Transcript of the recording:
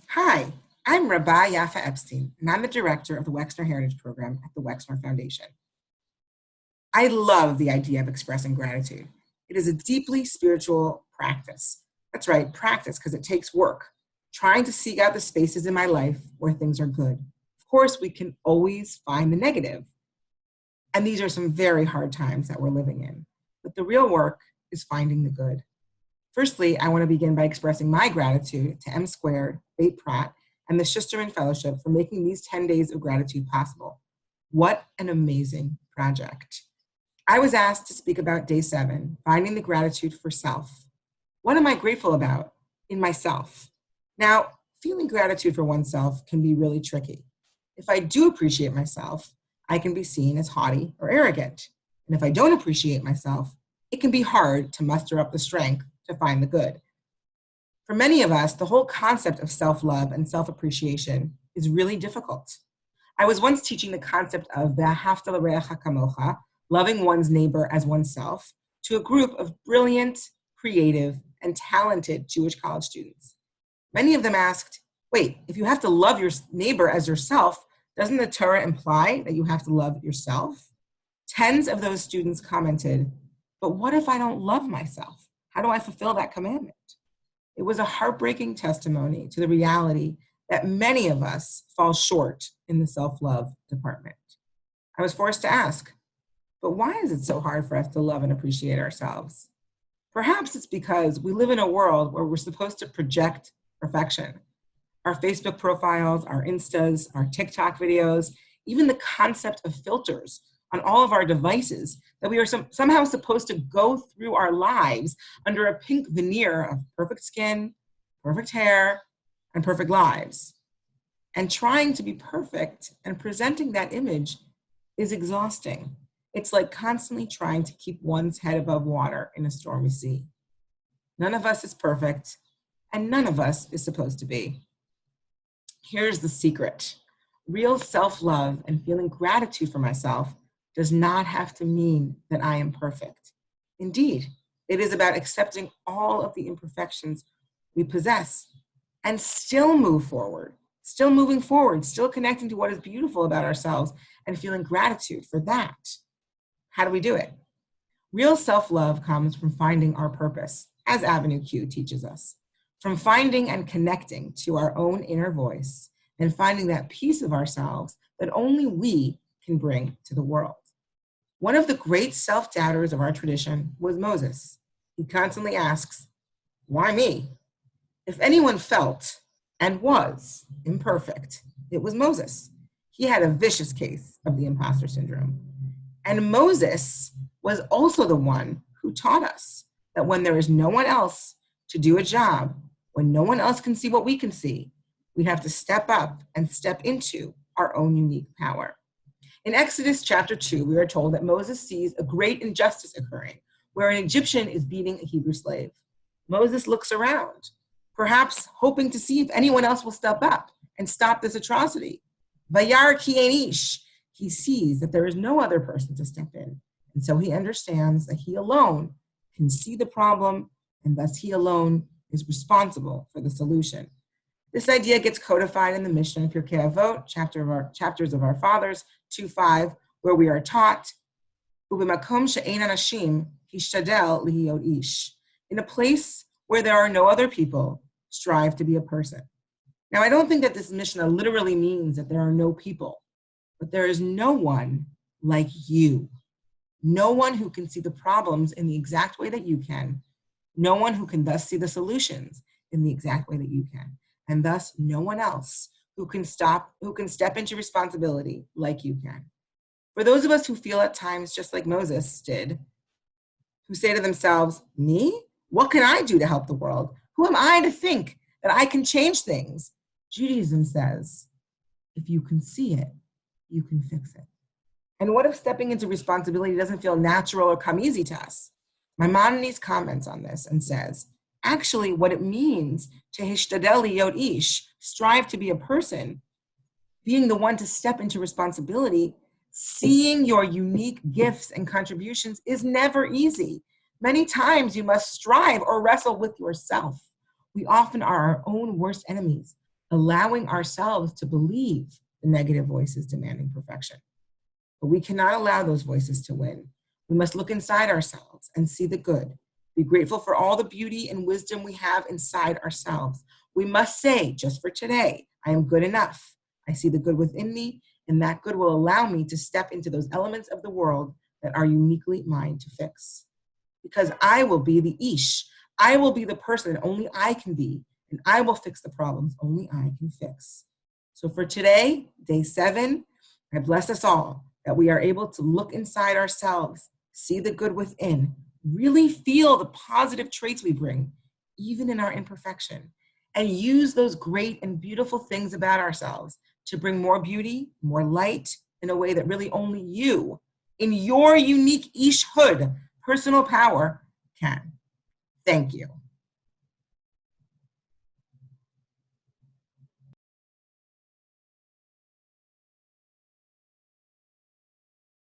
Hi, I'm Rabba Yaffa Epstein, and I'm the director of the Wexner Heritage Program at the Wexner Foundation. I love the idea of expressing gratitude. It is a deeply spiritual practice. That's right, practice, because it takes work, trying to seek out the spaces in my life where things are good. Of course, we can always find the negative, and these are some very hard times that we're living in. But the real work is finding the good. Firstly, I want to begin by expressing my gratitude to M Squared, Bate Pratt, and the Schusterman Fellowship for making these 10 days of gratitude possible. What an amazing project. I was asked to speak about day 7, finding the gratitude for self. What am I grateful about in myself? Now, feeling gratitude for oneself can be really tricky. If I do appreciate myself, I can be seen as haughty or arrogant. And if I don't appreciate myself, it can be hard to muster up the strength to find the good. For many of us, the whole concept of self love and self appreciation is really difficult. I was once teaching the concept of Ve'ahavta l'reacha kamocha, loving one's neighbor as oneself, to a group of brilliant, creative, and talented Jewish college students. Many of them asked, wait, if you have to love your neighbor as yourself, doesn't the Torah imply that you have to love yourself? Tens of those students commented, but what if I don't love myself? How do I fulfill that commandment? It was a heartbreaking testimony to the reality that many of us fall short in the self-love department. I was forced to ask, but why is it so hard for us to love and appreciate ourselves? Perhaps it's because we live in a world where we're supposed to project perfection. Our Facebook profiles, our Instas, our TikTok videos, even the concept of filters on all of our devices, that we are somehow supposed to go through our lives under a pink veneer of perfect skin, perfect hair, and perfect lives. And trying to be perfect and presenting that image is exhausting. It's like constantly trying to keep one's head above water in a stormy sea. None of us is perfect, and none of us is supposed to be. Here's the secret. Real self-love and feeling gratitude for myself does not have to mean that I am perfect. Indeed, it is about accepting all of the imperfections we possess and still move forward, still moving forward, still connecting to what is beautiful about ourselves and feeling gratitude for that. How do we do it? Real self-love comes from finding our purpose, as Avenue Q teaches us, from finding and connecting to our own inner voice and finding that piece of ourselves that only we can bring to the world. One of the great self-doubters of our tradition was Moses. He constantly asks, why me? If anyone felt and was imperfect, it was Moses. He had a vicious case of the imposter syndrome. And Moses was also the one who taught us that when there is no one else to do a job, when no one else can see what we can see, we have to step up and step into our own unique power. In Exodus chapter 2, we are told that Moses sees a great injustice occurring, where an Egyptian is beating a Hebrew slave. Moses looks around, perhaps hoping to see if anyone else will step up and stop this atrocity. Vayar ki ein ish. He sees that there is no other person to step in, and so he understands that he alone can see the problem, and thus he alone is responsible for the solution. This idea gets codified in the Mishnah in Pirkei Avot, chapters of our fathers, 2:5, where we are taught, "U'b'makom she'ein anashim hishtadel lihiyot ish." In a place where there are no other people, strive to be a person. Now, I don't think that this Mishnah literally means that there are no people, but there is no one like you. No one who can see the problems in the exact way that you can. No one who can thus see the solutions in the exact way that you can. And thus no one else who can step into responsibility like you can. For those of us who feel at times just like Moses did, who say to themselves, me? What can I do to help the world? Who am I to think that I can change things? Judaism says, if you can see it, you can fix it. And what if stepping into responsibility doesn't feel natural or come easy to us? Maimonides comments on this and says, actually what it means to hishtadel liyot ish, strive to be a person, being the one to step into responsibility, seeing your unique gifts and contributions is never easy. Many times you must strive or wrestle with yourself. We often are our own worst enemies, allowing ourselves to believe the negative voices demanding perfection. But we cannot allow those voices to win. We must look inside ourselves and see the good. Be grateful for all the beauty and wisdom we have inside ourselves. We must say, just for today, I am good enough. I see the good within me, and that good will allow me to step into those elements of the world that are uniquely mine to fix. Because I will be the Ish. I will be the person that only I can be, and I will fix the problems only I can fix. So for today, day 7, I bless us all that we are able to look inside ourselves, see the good within, really feel the positive traits we bring, even in our imperfection, and use those great and beautiful things about ourselves to bring more beauty, more light in a way that really only you, in your unique Ishhood, personal power, can. Thank you.